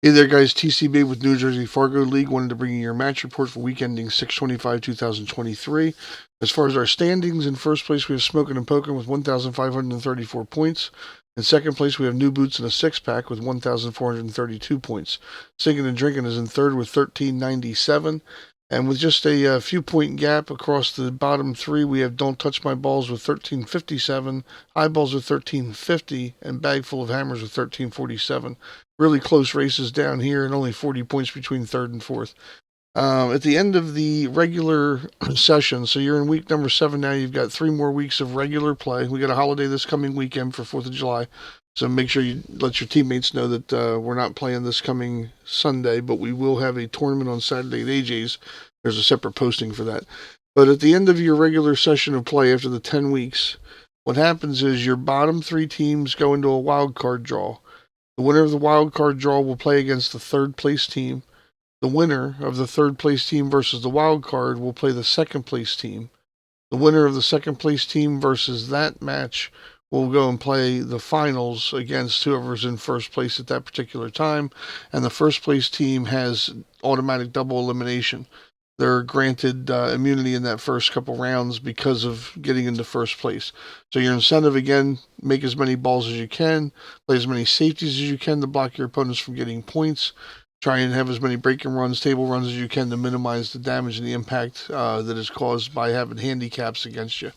Hey there, guys. TCB with New Jersey Fargo League. Wanted to bring you your match report for week ending 6/25/2023. As far as our standings, in first place we have Smoking and Poking with 1,534 points. In second place we have New Boots in a six-pack with 1,432 points. Singing and Drinking is in third with 1,397. And with just a few point gap across the bottom three, we have Don't Touch My Balls with 1357, Eyeballs with 1350, and Bagful of Hammers with 1347. Really close races down here, and only 40 points between third and fourth. At the end of the regular session, so you're in week number 7 now, you've got 3 more weeks of regular play. We got a holiday this coming weekend for 4th of July. So make sure you let your teammates know that we're not playing this coming Sunday, but we will have a tournament on Saturday at AJ's. There's a separate posting for that. But at the end of your regular session of play after the 10 weeks, what happens is your bottom 3 teams go into a wild card draw. The winner of the wild card draw will play against the third place team. The winner of the third place team versus the wild card will play the second place team. The winner of the second place team versus that match will go and play the finals against whoever's in first place at that particular time. And the first place team has automatic double elimination. They're granted immunity in that first couple rounds because of getting into first place. So your incentive, again, make as many balls as you can, play as many safeties as you can to block your opponents from getting points. Try and have as many breaking runs, table runs as you can to minimize the damage and the impact that is caused by having handicaps against you.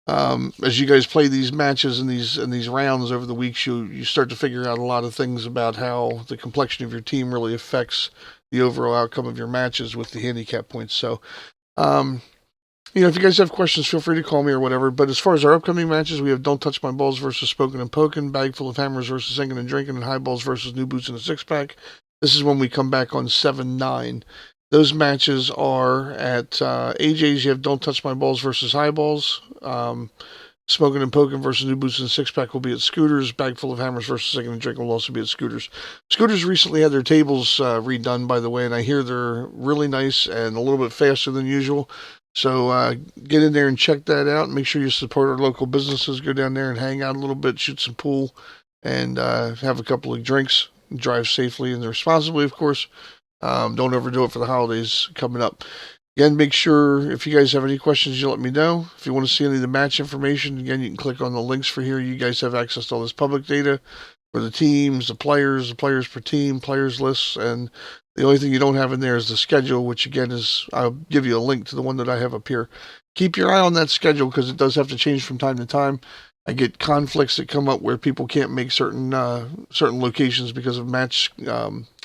As you guys play these matches and these rounds over the weeks, you start to figure out a lot of things about how the complexion of your team really affects the overall outcome of your matches with the handicap points. So, if you guys have questions, feel free to call me or whatever. But as far as our upcoming matches, we have Don't Touch My Balls versus Spoken and Poking, Bagful of Hammers versus Singing and Drinking, and Highballs versus New Boots in a six-pack. This is when we come back on 7/9. Those matches are at AJ's. You have Don't Touch My Balls versus Highballs. Smoking and Poking versus New Boots in a six-pack will be at Scooters. Bagful of Hammers versus Singing and Drinking will also be at Scooters. Scooters recently had their tables redone, by the way, and I hear they're really nice and a little bit faster than usual. So get in there and check that out. Make sure you support our local businesses. Go down there and hang out a little bit, shoot some pool, and have a couple of drinks. Drive safely and responsibly, of course. Don't overdo it for the holidays coming up. Again, make sure if you guys have any questions, you let me know. If you want to see any of the match information, again, you can click on the links for here. You guys have access to all this public data for the teams, the players per team, players lists, and the only thing you don't have in there is the schedule, which again is, I'll give you a link to the one that I have up here. Keep your eye on that schedule because it does have to change from time to time. I get conflicts that come up where people can't make certain locations because of match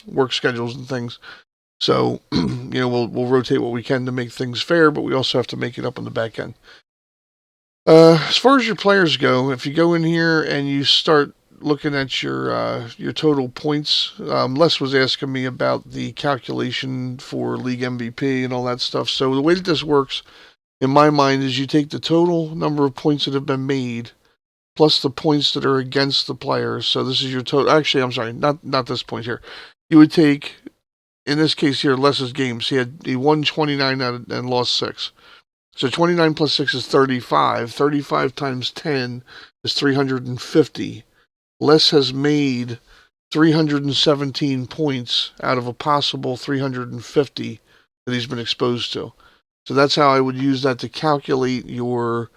work schedules and things. So, we'll rotate what we can to make things fair, but we also have to make it up on the back end. As far as your players go, if you go in here and you start looking at your total points, Les was asking me about the calculation for league MVP and all that stuff. So the way that this works, in my mind, is you take the total number of points that have been made plus the points that are against the players. So this is your total. Actually, I'm sorry, not this point here. You would take, in this case here, Les's games. He won 29 and lost 6. So 29 plus 6 is 35. 35 times 10 is 350. Les has made 317 points out of a possible 350 that he's been exposed to. So that's how I would use that to calculate your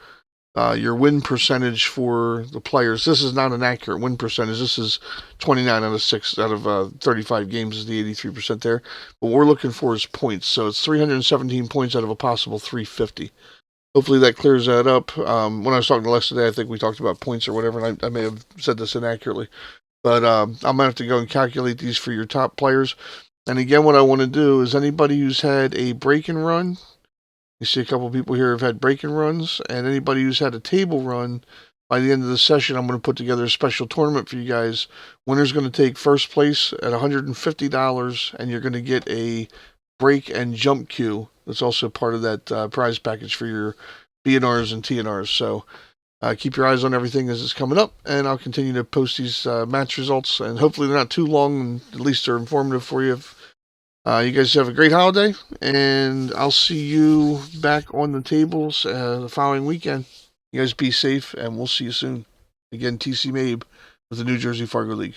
win percentage for the players. This is not an accurate win percentage. This is 29 out of 35 games is the 83% there. What we're looking for is points. So it's 317 points out of a possible 350. Hopefully that clears that up. When I was talking to Les today, I think we talked about points or whatever, and I may have said this inaccurately. But I'm going to have to go and calculate these for your top players. And again, what I want to do is anybody who's had a break and run, you see a couple of people here have had break and runs, and anybody who's had a table run, by the end of the session, I'm going to put together a special tournament for you guys. Winner's going to take first place at $150, and you're going to get a break and jump cue. That's also part of that prize package for your BNRs and TNRs. So keep your eyes on everything as it's coming up, and I'll continue to post these match results, and hopefully they're not too long, and at least they're informative for you. You guys have a great holiday, and I'll see you back on the tables the following weekend. You guys be safe, and we'll see you soon. Again, TC Mabe with the New Jersey Fargo League.